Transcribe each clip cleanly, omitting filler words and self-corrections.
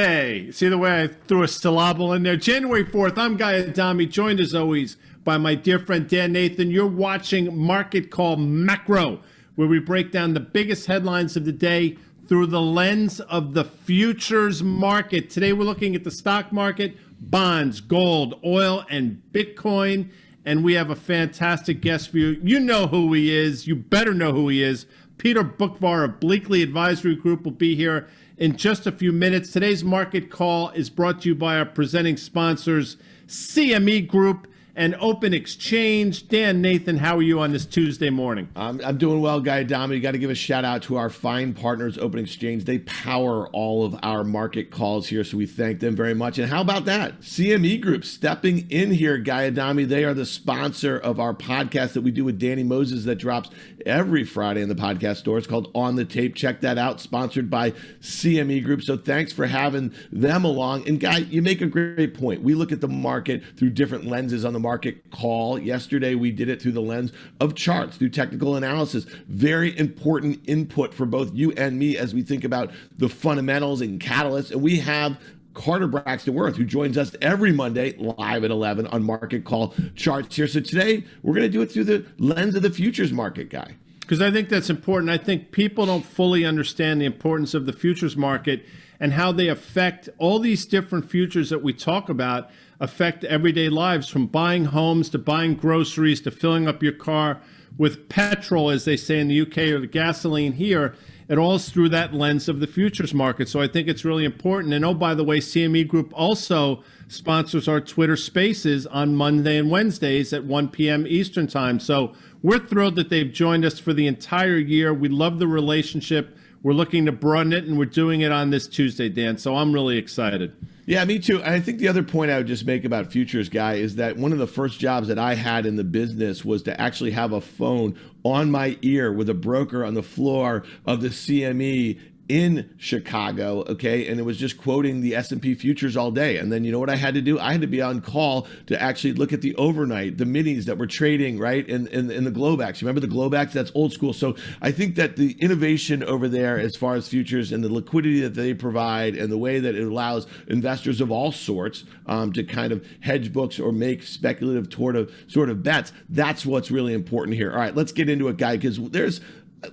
Tuesday. See the way I threw a syllable in there? January 4th, I'm Guy Adami, joined as always by my dear friend Dan Nathan. You're watching Market Call Macro, where we break down the biggest headlines of the day through the lens of the futures market. Today we're looking at the stock market, bonds, gold, oil, and Bitcoin. And we have a fantastic guest for you. You know who he is. You better know who he is. Peter Boockvar of Bleakley Advisory Group will be here in just a few minutes. Today's market call is brought to you by our presenting sponsors, CME Group and Open Exchange. Dan Nathan, how are you on this Tuesday morning? I'm doing well, Guy Adami. You got to give a shout out to our fine partners, Open Exchange. They power all of our market calls here, so we thank them very much. And how about that? CME Group stepping in here, Guy Adami. They are the sponsor of our podcast that we do with Danny Moses that drops every Friday in the podcast store. It's called On the Tape. Check that out. Sponsored by CME Group. So thanks for having them along. And Guy, you make a great point. We look at the market through different lenses on the market call. Yesterday, we did it through the lens of charts, through technical analysis. Very important input for both you and me as we think about the fundamentals and catalysts. And we have Carter Braxton Worth, who joins us every Monday live at 11 on Market Call Charts here. So today, we're going to do it through the lens of the futures market, Guy. Because I think that's important. I think people don't fully understand the importance of the futures market and how they affect all these different futures that we talk about, affect everyday lives, from buying homes to buying groceries to filling up your car with petrol, as they say in the UK, or the gasoline here. It all is through that lens of the futures market. So I think it's really important. And oh, by the way, CME Group also sponsors our Twitter Spaces on Monday and Wednesdays at 1 p.m. Eastern Time. So we're thrilled that they've joined us for the entire year. We love the relationship. We're looking to broaden it, and we're doing it on this Tuesday, Dan. So I'm really excited. Yeah, me too. And I think the other point I would just make about futures, Guy, is that one of the first jobs that I had in the business was to actually have a phone on my ear with a broker on the floor of the CME in Chicago, okay? And it was just quoting the S&P futures all day. And then you know what I had to do? I had to be on call to actually look at the overnight, the minis that were trading, right, in the Globex. You remember the Globex? That's old school. So I think that the innovation over there as far as futures and the liquidity that they provide and the way that it allows investors of all sorts to kind of hedge books or make speculative sort of bets, that's what's really important here. All right, let's get into it, Guy, because there's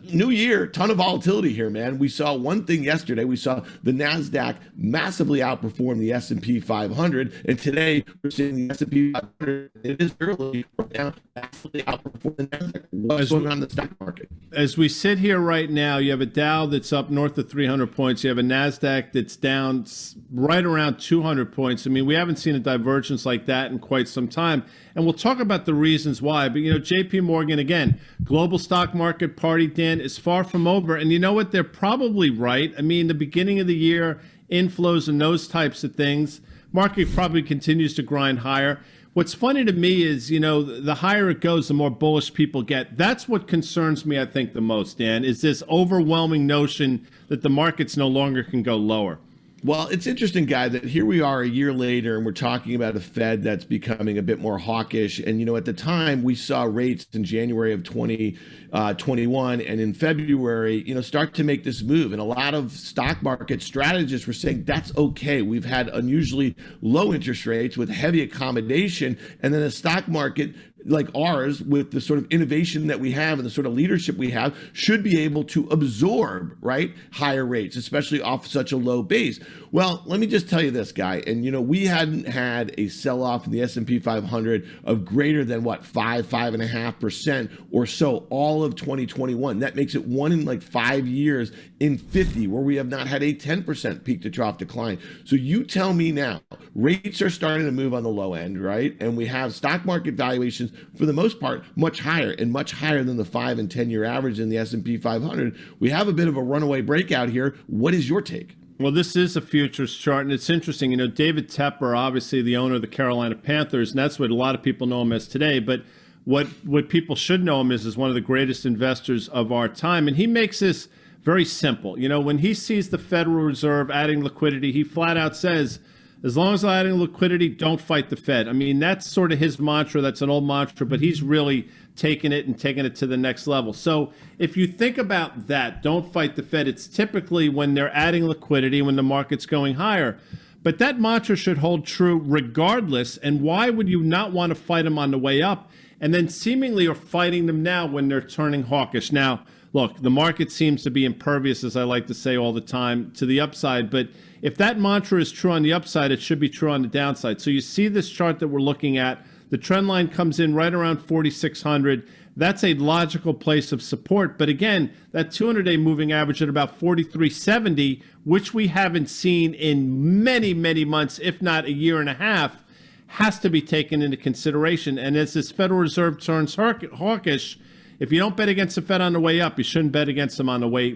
new year, ton of volatility here, man. We saw one thing yesterday. We saw the NASDAQ massively outperform the S&P 500. And today, we're seeing the S&P 500, it is early, now massively outperform the NASDAQ. What's going on in the stock market? As we sit here right now, you have a Dow that's up north of 300 points. You have a NASDAQ that's down right around 200 points. I mean, we haven't seen a divergence like that in quite some time. And we'll talk about the reasons why. But, you know, JP Morgan, again, global stock market party, Dan, is far from over. And you know what? They're probably right. I mean, the beginning of the year, inflows and those types of things, market probably continues to grind higher. What's funny to me is, you know, the higher it goes, the more bullish people get. That's what concerns me, I think, the most, Dan, is this overwhelming notion that the markets no longer can go lower. Well, it's interesting, Guy, that here we are a year later and we're talking about a Fed that's becoming a bit more hawkish. And, you know, at the time we saw rates in January of 2021 and in February, you know, start to make this move. And a lot of stock market strategists were saying that's okay. We've had unusually low interest rates with heavy accommodation. And then the stock market, like ours, with the sort of innovation that we have and the sort of leadership we have, should be able to absorb, right, higher rates, especially off such a low base. Well, let me just tell you this, Guy, and you know, we hadn't had a sell-off in the S&P 500 of greater than what, 5.5% or so all of 2021. That makes it one in like 5 years in 50 where we have not had a 10% peak to trough decline. So you tell me now, rates are starting to move on the low end, right? And we have stock market valuations for the most part much higher and much higher than the 5 and 10 year average in the S&P 500. We have a bit of a runaway breakout here. What is your take? Well, this is a futures chart, and it's interesting. You know, David Tepper, obviously the owner of the Carolina Panthers, and that's what a lot of people know him as today. But what people should know him as one of the greatest investors of our time. And he makes this very simple. You know, when he sees the Federal Reserve adding liquidity, he flat out says, As long as they're adding liquidity, don't fight the Fed. I mean, that's sort of his mantra. That's an old mantra, but he's really taking it to the next level. So if you think about that, don't fight the Fed. It's typically when they're adding liquidity, when the market's going higher. But that mantra should hold true regardless. And why would you not want to fight them on the way up? And then seemingly are fighting them now when they're turning hawkish. Now, look, the market seems to be impervious, as I like to say all the time, to the upside. But if that mantra is true on the upside, it should be true on the downside. So you see this chart that we're looking at. The trend line comes in right around 4,600. That's a logical place of support. But again, that 200-day moving average at about 4,370, which we haven't seen in many, many months, if not a year and a half, has to be taken into consideration. And as this Federal Reserve turns hawkish, if you don't bet against the Fed on the way up, you shouldn't bet against them on the way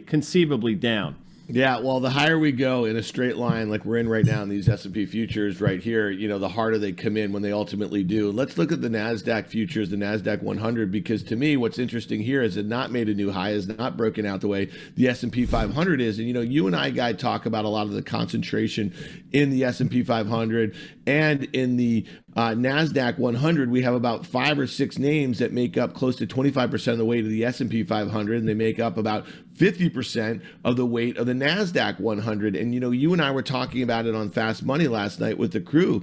conceivably down. Yeah, well, the higher we go in a straight line like we're in right now in these S&P futures right here, the harder they come in when they ultimately do. Let's look at the NASDAQ futures, the NASDAQ 100, because to me, what's interesting here is it not made a new high, is not broken out the way the S&P 500 is. And, you and I, Guy, talk about a lot of the concentration in the S&P 500 and in the NASDAQ 100. We have about 5 or 6 names that make up close to 25% of the weight of the S&P 500, and they make up about 50% of the weight of the NASDAQ 100. And, you and I were talking about it on Fast Money last night with the crew.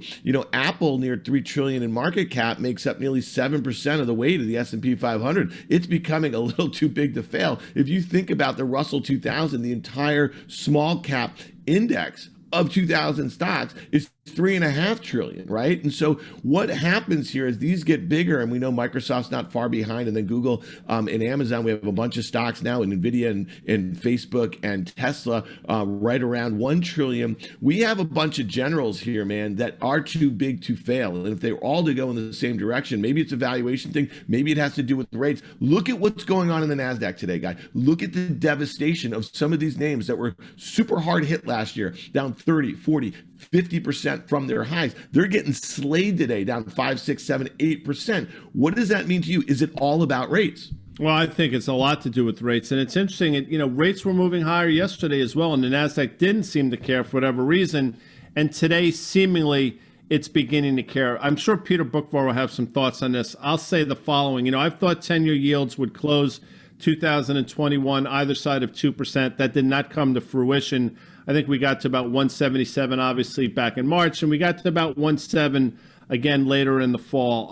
Apple, near $3 trillion in market cap, makes up nearly 7% of the weight of the S&P 500. It's becoming a little too big to fail. If you think about the Russell 2000, the entire small cap index of 2,000 stocks is $3.5 trillion, right? And so what happens here is these get bigger, and we know Microsoft's not far behind, and then Google and Amazon. We have a bunch of stocks now in NVIDIA and Facebook and Tesla right around $1 trillion. We have a bunch of generals here, man, that are too big to fail. And if they were all to go in the same direction, maybe it's a valuation thing, maybe it has to do with the rates. Look at what's going on in the NASDAQ today, guy. Look at the devastation of some of these names that were super hard hit last year, down 30, 40, 50% from their highs. They're getting slayed today, down 5, 6, 7, 8%. What does that mean to you? Is it all about rates? Well, I think it's a lot to do with rates. And it's interesting, rates were moving higher yesterday as well, and the NASDAQ didn't seem to care for whatever reason. And today, seemingly, it's beginning to care. I'm sure Peter Boockvar will have some thoughts on this. I'll say the following. I've thought 10-year yields would close 2021 either side of 2%. That did not come to fruition. I think we got to about 177, obviously, back in March, and we got to about 1.7 again later in the fall.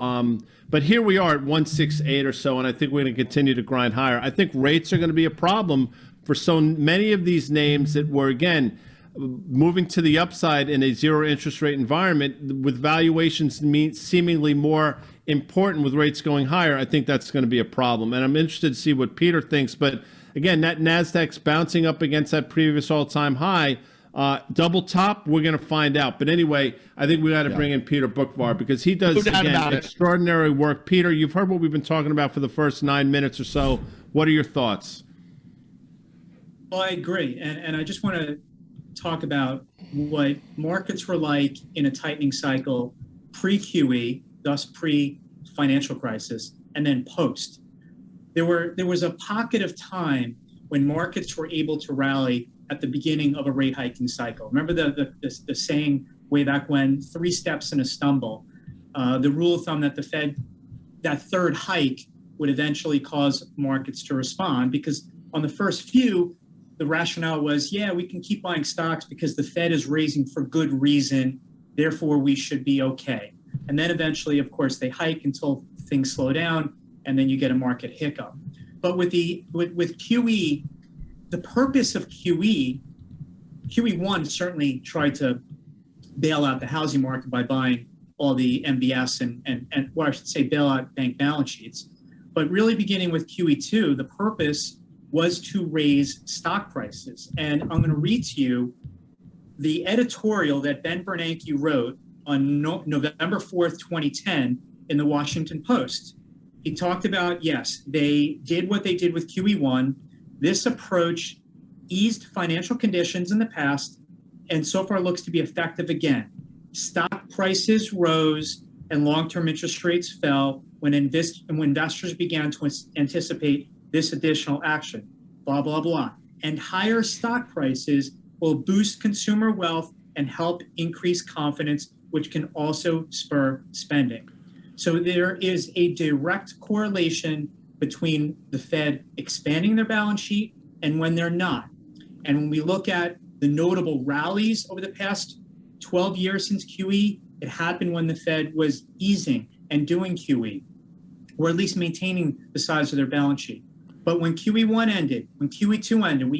But here we are at 168 or so, and I think we're going to continue to grind higher. I think rates are going to be a problem for so many of these names that were, again, moving to the upside in a zero interest rate environment with valuations seemingly more important with rates going higher. I think that's going to be a problem. And I'm interested to see what Peter thinks. But again, that NASDAQ's bouncing up against that previous all-time high. Double top, we're going to find out. But anyway, I think we got to bring in Peter Boockvar because he does, again, extraordinary work. Peter, you've heard what we've been talking about for the first 9 minutes or so. What are your thoughts? Well, I agree. And I just want to talk about what markets were like in a tightening cycle pre-QE, thus pre-financial crisis, and then post. There was a pocket of time when markets were able to rally at the beginning of a rate hiking cycle. Remember the saying way back when, 3 steps and a stumble. The rule of thumb that the Fed, that third hike would eventually cause markets to respond, because on the first few, the rationale was, we can keep buying stocks because the Fed is raising for good reason, therefore we should be okay. And then eventually, of course, they hike until things slow down, and then you get a market hiccup. But with QE, the purpose of QE1 certainly tried to bail out the housing market by buying all the MBS and well, I should say bail out bank balance sheets. But really beginning with QE2, the purpose was to raise stock prices. And I'm going to read to you the editorial that Ben Bernanke wrote on November 4th, 2010 in the Washington Post. He talked about, yes, they did what they did with QE1. This approach eased financial conditions in the past and so far looks to be effective again. Stock prices rose and long-term interest rates fell when investors began to anticipate this additional action, blah, blah, blah. And higher stock prices will boost consumer wealth and help increase confidence, which can also spur spending. So there is a direct correlation between the Fed expanding their balance sheet and when they're not. And when we look at the notable rallies over the past 12 years since QE, it happened when the Fed was easing and doing QE, or at least maintaining the size of their balance sheet. But when QE1 ended, when QE2 ended,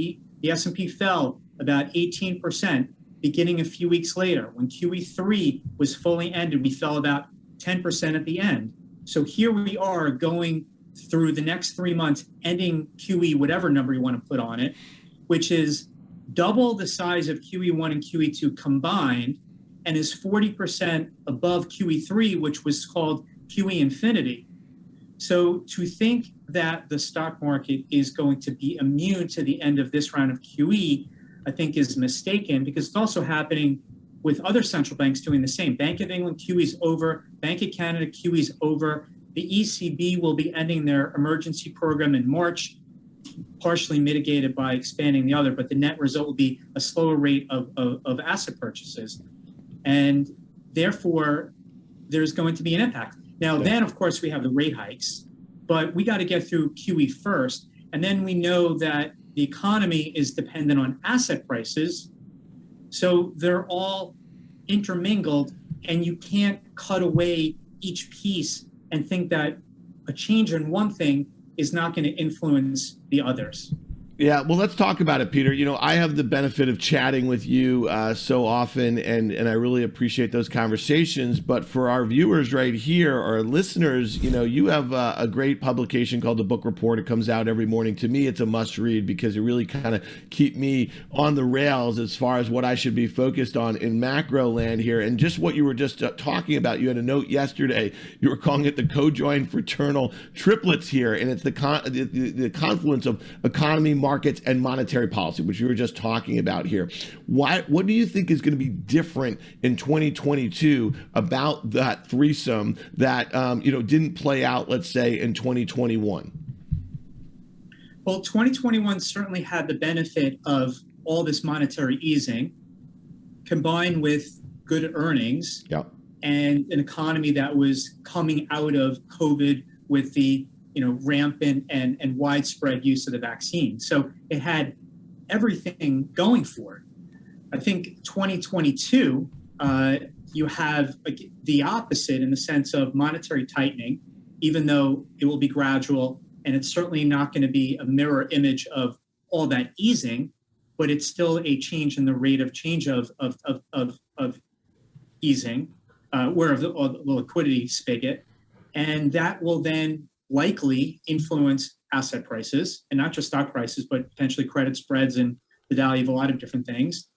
the S&P fell about 18%, beginning a few weeks later. When QE3 was fully ended, we fell about 10% at the end. So here we are going through the next 3 months, ending QE, whatever number you want to put on it, which is double the size of QE1 and QE2 combined, and is 40% above QE3, which was called QE infinity. So to think that the stock market is going to be immune to the end of this round of QE, I think is mistaken, because it's also happening with other central banks doing the same. Bank of England QE is over, Bank of Canada QE is over. The ECB will be ending their emergency program in March, partially mitigated by expanding the other, but the net result will be a slower rate of asset purchases. And therefore, there's going to be an impact. Now, then, of course, we have the rate hikes, but we got to get through QE first. And then we know that the economy is dependent on asset prices. So they're all intermingled, and you can't cut away each piece and think that a change in one thing is not going to influence the others. Yeah, well, let's talk about it, Peter. You know, I have the benefit of chatting with you so often, and I really appreciate those conversations. But for our viewers right here, our listeners, you know, you have a great publication called the Boock Report. It comes out every morning. To me, it's a must read because it really kind of keep me on the rails as far as what I should be focused on in macro land here. And just what you were just talking about, you had a note yesterday. You were calling it the conjoined fraternal triplets here, and it's the confluence of economy, markets, and monetary policy, which you were just talking about here. What do you think is going to be different in 2022 about that threesome that didn't play out, let's say, in 2021? Well, 2021 certainly had the benefit of all this monetary easing combined with good earnings. Yep. And an economy that was coming out of COVID with the rampant and widespread use of the vaccine. So it had everything going for it. I think 2022, you have the opposite in the sense of monetary tightening, even though it will be gradual, and it's certainly not going to be a mirror image of all that easing, but it's still a change in the rate of change of easing, where of the liquidity spigot, and that will then likely influence asset prices, and not just stock prices, but potentially credit spreads and the value of a lot of different things.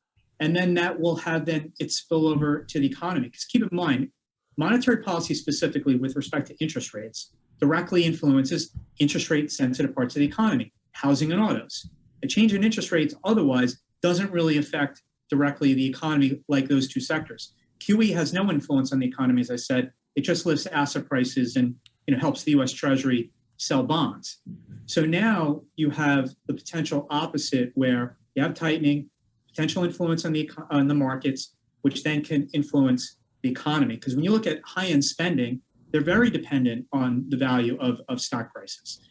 And then that will have then its spillover to the economy. Because keep in mind, monetary policy specifically with respect to interest rates directly influences interest rate sensitive parts of the economy, housing and autos. A change in interest rates otherwise doesn't really affect directly the economy like those two sectors. QE has no influence on the economy, as I said. It just lifts asset prices and helps the U.S. Treasury sell bonds. So now you have the potential opposite, where you have tightening, potential influence on the markets, which then can influence the economy. Because when you look at high-end spending, they're very dependent on the value of stock prices.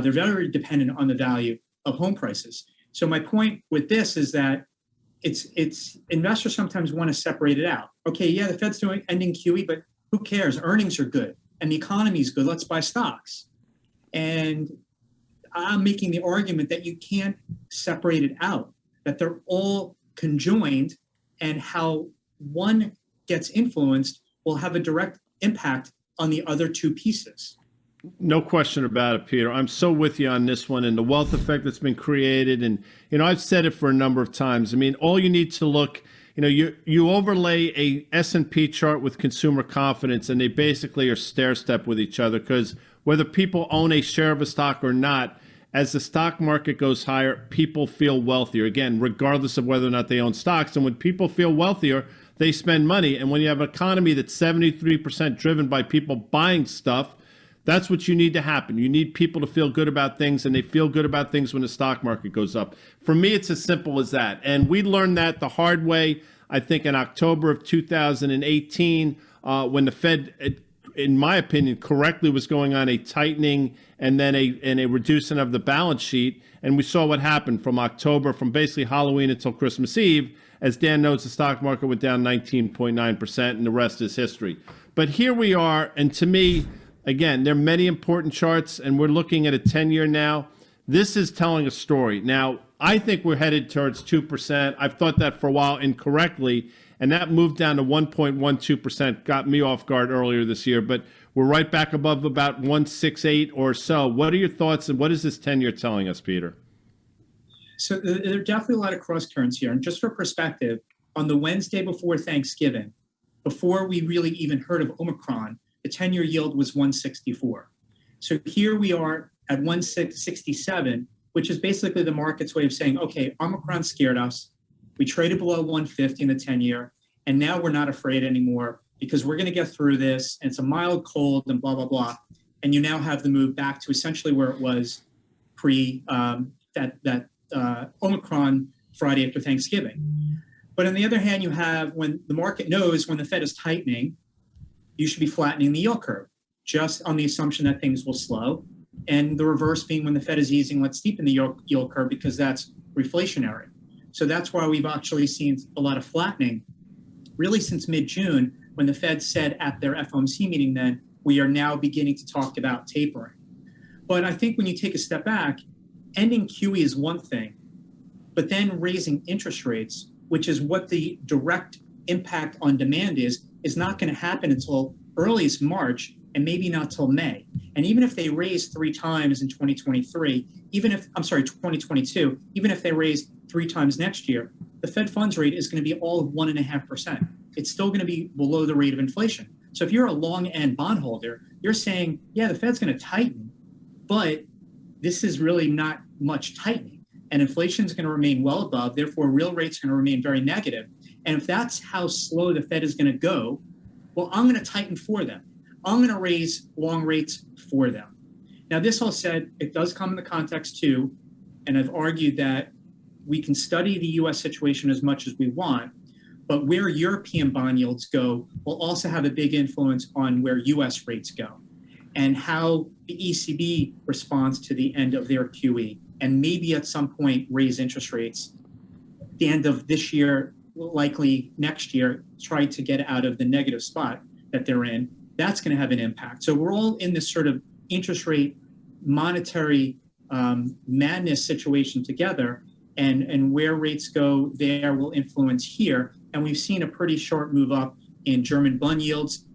They're very dependent on the value of home prices. So my point with this is that it's investors sometimes want to separate it out. Okay, yeah, the Fed's ending QE, but who cares? Earnings are good and the economy is good. Let's buy stocks. And I'm making the argument that you can't separate it out, that they're all conjoined, and how one gets influenced will have a direct impact on the other two pieces. No question about it, Peter. I'm so with you on this one, and the wealth effect that's been created. And, I've said it for a number of times. I mean, all you need to look, you overlay a S&P chart with consumer confidence, and they basically are stair-step with each other, because whether people own a share of a stock or not, as the stock market goes higher, people feel wealthier, again, regardless of whether or not they own stocks. And when people feel wealthier, they spend money. And when you have an economy that's 73% driven by people buying stuff, that's what you need to happen. You need people to feel good about things, and they feel good about things when the stock market goes up. For me, it's as simple as that. And we learned that the hard way. I think in October of 2018, when the Fed, in my opinion, correctly was going on a tightening and then a reducing of the balance sheet. And we saw what happened from October, from basically Halloween until Christmas Eve. As Dan notes, the stock market went down 19.9%, and the rest is history. But here we are, and to me, again, there are many important charts, and we're looking at a 10-year now. This is telling a story. Now, I think we're headed towards 2%. I've thought that for a while incorrectly, and that moved down to 1.12%, got me off guard earlier this year, but we're right back above about 168 or so. What are your thoughts, and what is this 10-year telling us, Peter? So there are definitely a lot of cross currents here. And just for perspective, on the Wednesday before Thanksgiving, before we really even heard of Omicron, the 10-year yield was 164. So here we are at 167, which is basically the market's way of saying, okay, Omicron scared us. We traded below 150 in the 10-year, and now we're not afraid anymore because we're going to get through this, and it's a mild cold and blah, blah, blah. And you now have the move back to essentially where it was pre Omicron Friday after Thanksgiving. But on the other hand, you have when the market knows when the Fed is tightening, you should be flattening the yield curve, just on the assumption that things will slow. And the reverse being when the Fed is easing, let's steepen the yield curve because that's reflationary. So that's why we've actually seen a lot of flattening really since mid-June when the Fed said at their FOMC meeting then, we are now beginning to talk about tapering. But I think when you take a step back, ending QE is one thing, but then raising interest rates, which is what the direct impact on demand is not going to happen until earliest March and maybe not till May. And even if they raise 3 times in 2022, even if they raise 3 times next year, the Fed funds rate is going to be all of 1.5%. It's still going to be below the rate of inflation. So if you're a long end bondholder, you're saying, yeah, the Fed's going to tighten, but this is really not much tightening. And inflation is going to remain well above, therefore real rates are going to remain very negative. And if that's how slow the Fed is going to go, well, I'm going to tighten for them. I'm going to raise long rates for them. Now, this all said, it does come in the context too, and I've argued that we can study the US situation as much as we want, but where European bond yields go will also have a big influence on where US rates go and how the ECB responds to the end of their QE, and maybe at some point raise interest rates at the end of this year, likely next year, try to get out of the negative spot that they're in. That's going to have an impact. So we're all in this sort of interest rate monetary madness situation together, and where rates go there will influence here. And we've seen a pretty sharp move up in German bond yields.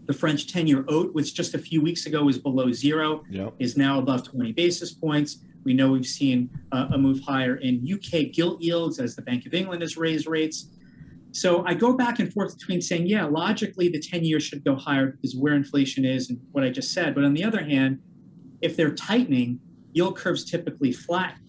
The French 10-year OAT, which just a few weeks ago was below zero, is now above 20 basis points. We know we've seen a move higher in UK gilt yields as the Bank of England has raised rates. So I go back and forth between saying, yeah, logically the 10-year should go higher because where inflation is and what I just said. But on the other hand, if they're tightening, yield curves typically flatten.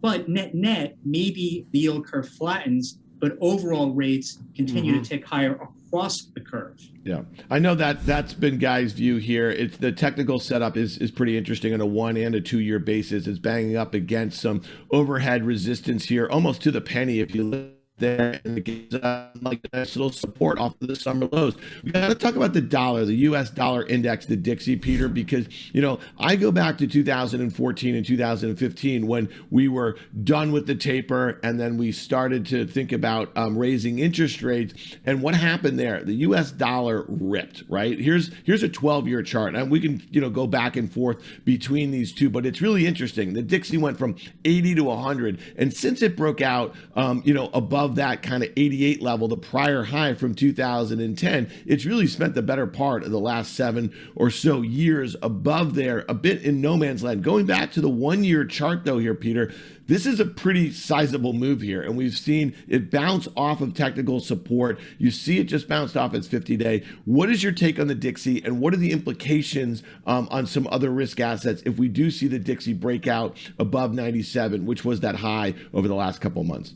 But net, maybe the yield curve flattens, but overall rates continue to tick higher across the curve. Yeah, I know that's been Guy's view here. It's the technical setup is pretty interesting on a 1 and a 2 year basis. It's banging up against some overhead resistance here, almost to the penny if you look there, and it gives like a nice little support off of the summer lows. We got to talk about the dollar, the U.S. dollar index, the Dixie, Peter, because, you know, I go back to 2014 and 2015 when we were done with the taper and then we started to think about raising interest rates. And what happened there? The U.S. dollar ripped, right? Here's a 12-year chart. And we can, you know, go back and forth between these two, but it's really interesting. The Dixie went from 80 to 100. And since it broke out, above that kind of 88 level, the prior high from 2010, it's really spent the better part of the last 7 or so years above there, a bit in no man's land. Going back to the 1 year chart though here, Peter, this is a pretty sizable move here, and we've seen it bounce off of technical support. You see it just bounced off its 50-day. What is your take on the Dixie, and what are the implications on some other risk assets if we do see the Dixie break out above 97, which was that high over the last couple of months?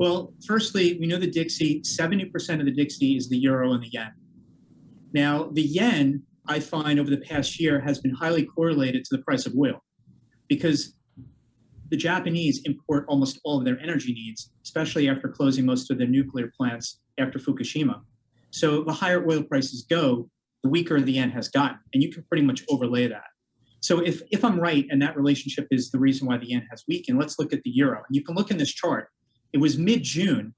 Well, firstly, we know the Dixie, 70% of the Dixie is the euro and the yen. Now, the yen, I find over the past year, has been highly correlated to the price of oil because the Japanese import almost all of their energy needs, especially after closing most of their nuclear plants after Fukushima. So the higher oil prices go, the weaker the yen has gotten, and you can pretty much overlay that. So if I'm right, and that relationship is the reason why the yen has weakened, let's look at the euro. And you can look in this chart. It was mid-June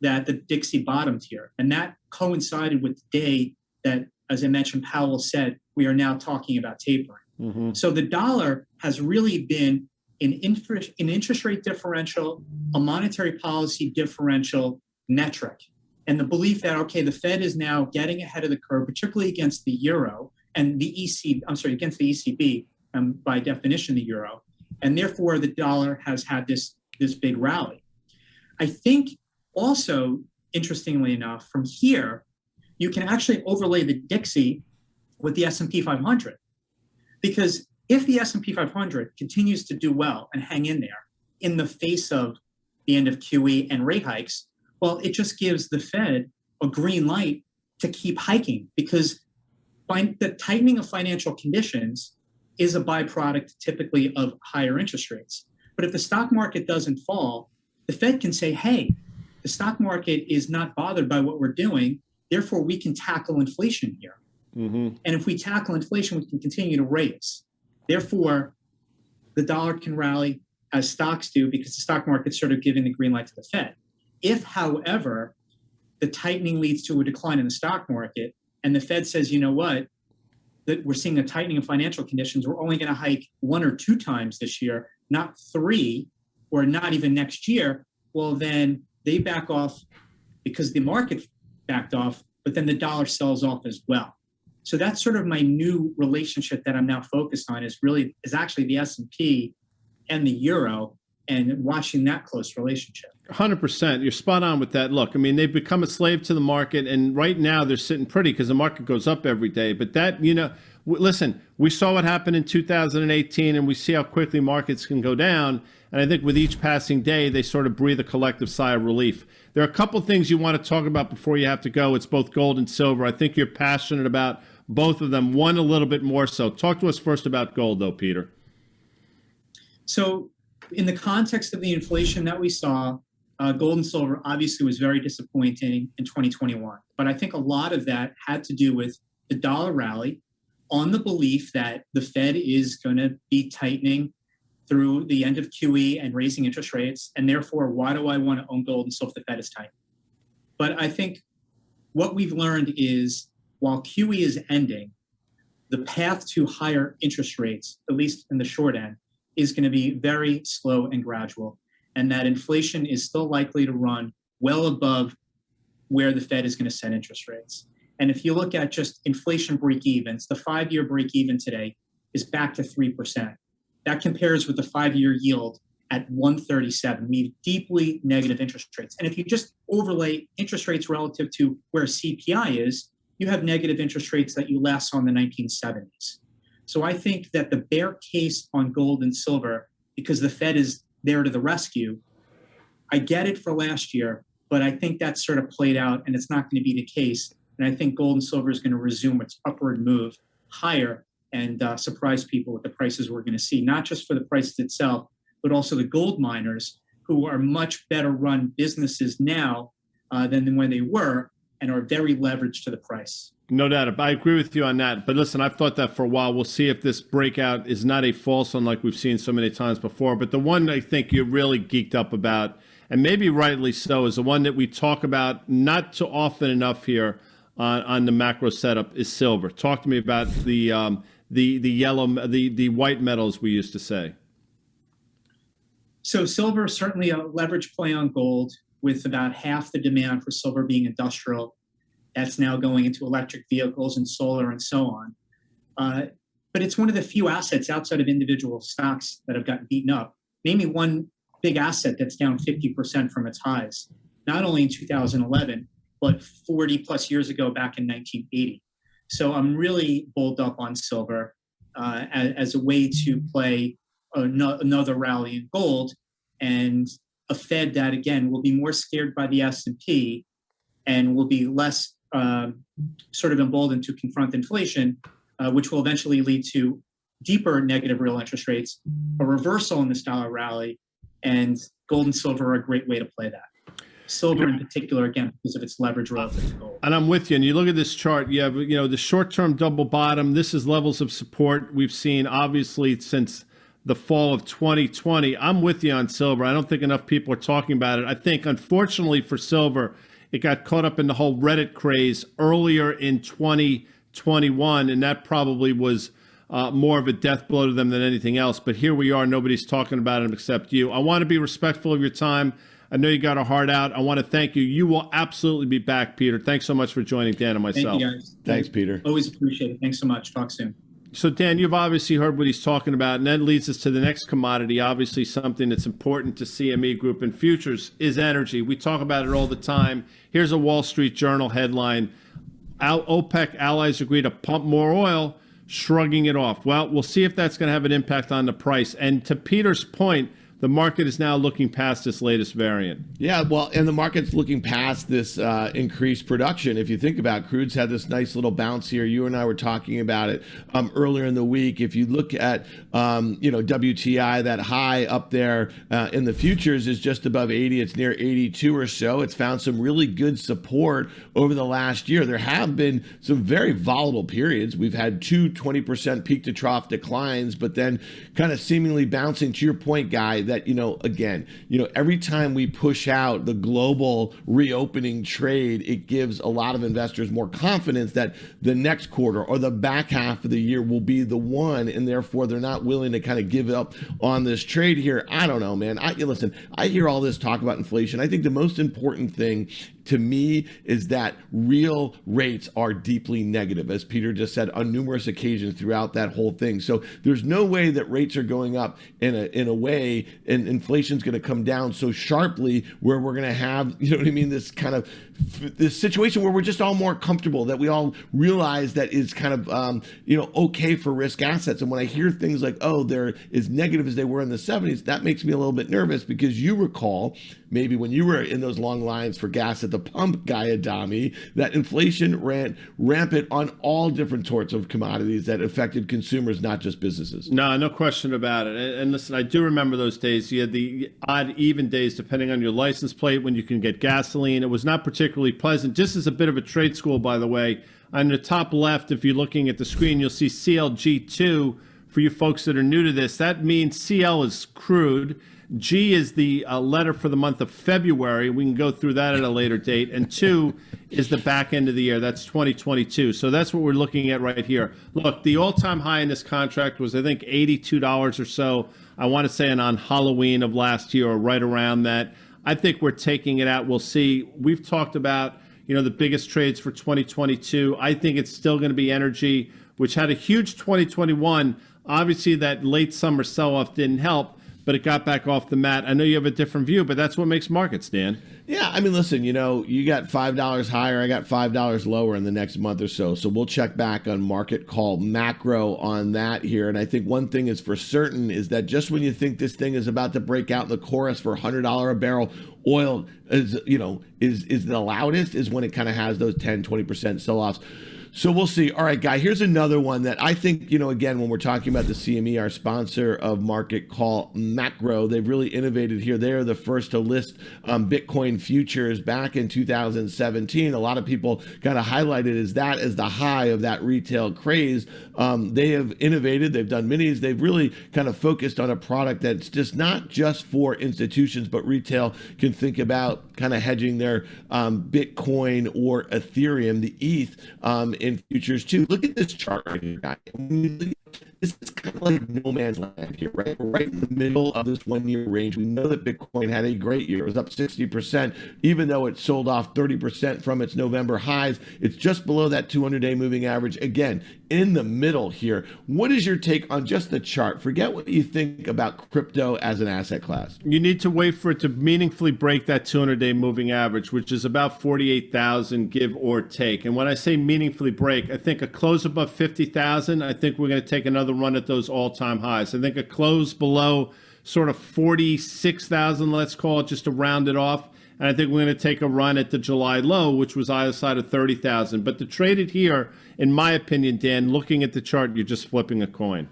that the Dixie bottomed here, and that coincided with the day that, as I mentioned, Powell said, we are now talking about tapering. Mm-hmm. So the dollar has really been an interest rate differential, a monetary policy differential metric. And the belief that, okay, the Fed is now getting ahead of the curve, particularly against the euro and the against the ECB, by definition, the euro. And therefore, the dollar has had this big rally. I think also, interestingly enough, from here, you can actually overlay the Dixie with the S&P 500. Because if the S&P 500 continues to do well and hang in there in the face of the end of QE and rate hikes, well, it just gives the Fed a green light to keep hiking, because the tightening of financial conditions is a byproduct typically of higher interest rates. But if the stock market doesn't fall, the Fed can say, hey, the stock market is not bothered by what we're doing, therefore we can tackle inflation here. Mm-hmm. And if we tackle inflation, we can continue to raise. Therefore, the dollar can rally as stocks do, because the stock market's sort of giving the green light to the Fed. If, however, the tightening leads to a decline in the stock market and the Fed says, you know what, that we're seeing a tightening of financial conditions, we're only going to hike 1 or 2 times this year, not 3, or not even next year, well, then they back off because the market backed off, but then the dollar sells off as well. So that's sort of my new relationship that I'm now focused on, is actually the S&P and the euro, and watching that close relationship. 100%. You're spot on with that. Look, I mean, they've become a slave to the market, and right now they're sitting pretty because the market goes up every day. But that, listen, we saw what happened in 2018, and we see how quickly markets can go down. And I think with each passing day, they sort of breathe a collective sigh of relief. There are a couple things you want to talk about before you have to go. It's both gold and silver. I think you're passionate about both of them, one a little bit more so. Talk to us first about gold, though, Peter. So in the context of the inflation that we saw, gold and silver obviously was very disappointing in 2021. But I think a lot of that had to do with the dollar rally on the belief that the Fed is going to be tightening through the end of QE and raising interest rates. And therefore, why do I want to own gold and silver if the Fed is tight? But I think what we've learned is, while QE is ending, the path to higher interest rates, at least in the short end, is going to be very slow and gradual, and that inflation is still likely to run well above where the Fed is going to set interest rates. And if you look at just inflation break-evens, the 5-year break-even today is back to 3%. That compares with the 5-year yield at 137. We have deeply negative interest rates. And if you just overlay interest rates relative to where CPI is, you have negative interest rates that you last saw in the 1970s. So I think that the bear case on gold and silver, because the Fed is there to the rescue, I get it for last year, but I think that's sort of played out, and it's not going to be the case. And I think gold and silver is going to resume its upward move higher and surprise people with the prices we're going to see, not just for the prices itself, but also the gold miners, who are much better run businesses now than when they were, and are very leveraged to the price. No doubt. I agree with you on that. But listen, I've thought that for a while. We'll see if this breakout is not a false one like we've seen so many times before. But the one I think you're really geeked up about, and maybe rightly so, is the one that we talk about not too often enough here on the macro setup, is silver. Talk to me about the white metals we used to say. So silver is certainly a leverage play on gold, with about half the demand for silver being industrial. That's now going into electric vehicles and solar and so on. But it's one of the few assets outside of individual stocks that have gotten beaten up. Name me one big asset that's down 50% from its highs, not only in 2011, but 40 plus years ago back in 1980. So I'm really bulled up on silver as a way to play another rally in gold, and a Fed that, again, will be more scared by the S&P and will be less sort of emboldened to confront inflation, which will eventually lead to deeper negative real interest rates, a reversal in this dollar rally, and gold and silver are a great way to play that. Silver in particular, again, because of its leverage relative to gold. And I'm with you. And you look at this chart, you have, the short-term double bottom. This is levels of support we've seen, obviously, since the fall of 2020. I'm with you on silver. I don't think enough people are talking about it. I think, unfortunately for silver, it got caught up in the whole Reddit craze earlier in 2021, and that probably was more of a death blow to them than anything else. But here we are. Nobody's talking about it except you. I want to be respectful of your time. I know you got a heart out. I want to thank you. You will absolutely be back, Peter. Thanks so much for joining Dan and myself. Thank you, guys. Thanks, Peter. Always appreciate it. Thanks so much. Talk soon. So, Dan, you've obviously heard what he's talking about, and that leads us to the next commodity. Obviously, something that's important to CME Group and futures is energy. We talk about it all the time. Here's a Wall Street Journal headline. OPEC allies agree to pump more oil, shrugging it off. Well, we'll see if that's going to have an impact on the price. And to Peter's point, the market is now looking past this latest variant. Yeah, well, and the market's looking past this increased production. If you think about it, crude's had this nice little bounce here. You and I were talking about it earlier in the week. If you look at, WTI, that high up there in the futures is just above 80. It's near 82 or so. It's found some really good support over the last year. There have been some very volatile periods. We've had two 20% peak to trough declines, but then kind of seemingly bouncing, to your point, Guy, that, again, every time we push out the global reopening trade, it gives a lot of investors more confidence that the next quarter or the back half of the year will be the one, and therefore they're not willing to kind of give up on this trade here. I don't know, man. Listen, I hear all this talk about inflation. I think the most important thing to me is that real rates are deeply negative, as Peter just said on numerous occasions throughout that whole thing. So there's no way that rates are going up in a way, and inflation's going to come down so sharply where we're going to have, this kind of this situation where we're just all more comfortable, that we all realize that is kind of okay for risk assets. And when I hear things like, oh, they're as negative as they were in the 70s, that makes me a little bit nervous, because you recall maybe when you were in those long lines for gas at the pump, Guy Adami, that inflation ran rampant on all different sorts of commodities that affected consumers, not just businesses. No question about it. And listen, I do remember those days. You had the odd, even days, depending on your license plate, when you can get gasoline. It was not particularly pleasant. Just as a bit of a trade school, by the way, on the top left, if you're looking at the screen, you'll see CLG2. For you folks that are new to this, that means CL is crude. G is the letter for the month of February. We can go through that at a later date. And 2 is the back end of the year. That's 2022. So that's what we're looking at right here. Look, the all-time high in this contract was, I think, $82 or so. I want to say on Halloween of last year, or right around that. I think we're taking it out. We'll see. We've talked about, the biggest trades for 2022. I think it's still going to be energy, which had a huge 2021. Obviously, that late summer sell-off didn't help, but it got back off the mat. I know you have a different view, but that's what makes markets, Dan. Yeah, I mean, listen, you got $5 higher, I got $5 lower in the next month or so. So we'll check back on Market Call Macro on that here. And I think one thing is for certain is that just when you think this thing is about to break out in the chorus for $100 a barrel, oil is the loudest, is when it kind of has those 10, 20% sell-offs. So we'll see. All right, Guy, here's another one that I think, again, when we're talking about the CME, our sponsor of Market Call Macro, they've really innovated here. They are the first to list Bitcoin futures back in 2017. A lot of people kind of highlighted as the high of that retail craze. They have innovated. They've done minis. They've really kind of focused on a product that's just not just for institutions, but retail can think about kind of hedging their Bitcoin or Ethereum, the ETH, in futures too. Look at this chart right here, guys. This is kind of like no man's land here, right? We're right in the middle of this 1 year range. We know that Bitcoin had a great year. It was up 60%, even though it sold off 30% from its November highs. It's just below that 200-day moving average. Again, in the middle here. What is your take on just the chart? Forget what you think about crypto as an asset class. You need to wait for it to meaningfully break that 200-day moving average, which is about 48,000, give or take. And when I say meaningfully break, I think a close above 50,000, I think we're going to take another run at those all-time highs. I think a close below sort of 46,000, let's call it, just to round it off. And I think we're going to take a run at the July low, which was either side of 30,000. But to trade it here, in my opinion, Dan, looking at the chart, you're just flipping a coin.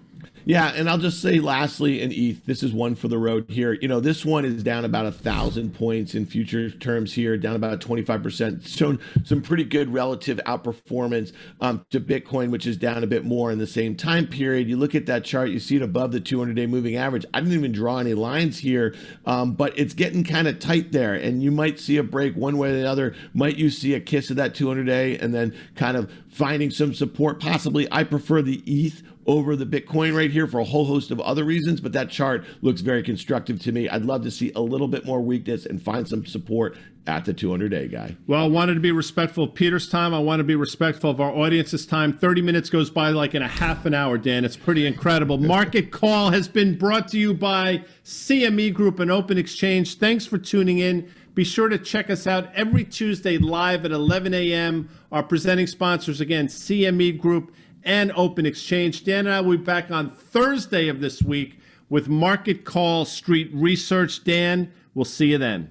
Yeah, and I'll just say lastly, in ETH, this is one for the road here. You know, this one is down about 1,000 points in future terms here, down about 25%. Shown some pretty good relative outperformance to Bitcoin, which is down a bit more in the same time period. You look at that chart, you see it above the 200-day moving average. I didn't even draw any lines here, but it's getting kind of tight there, and you might see a break one way or the other. Might you see a kiss of that 200-day and then kind of finding some support? Possibly. I prefer the ETH over the Bitcoin right here for a whole host of other reasons, but that chart looks very constructive to me. I'd love to see a little bit more weakness and find some support at the 200-day guy. Well, I wanted to be respectful of Peter's time. I want to be respectful of our audience's time. 30 minutes goes by like in a half an hour, Dan. It's pretty incredible. Market Call has been brought to you by CME Group and Open Exchange. Thanks for tuning in. Be sure to check us out every Tuesday live at 11 a.m. Our presenting sponsors, again, CME Group and Open Exchange. Dan and I will be back on Thursday of this week with Market Call Street Research. Dan, we'll see you then.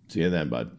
See you then, bud.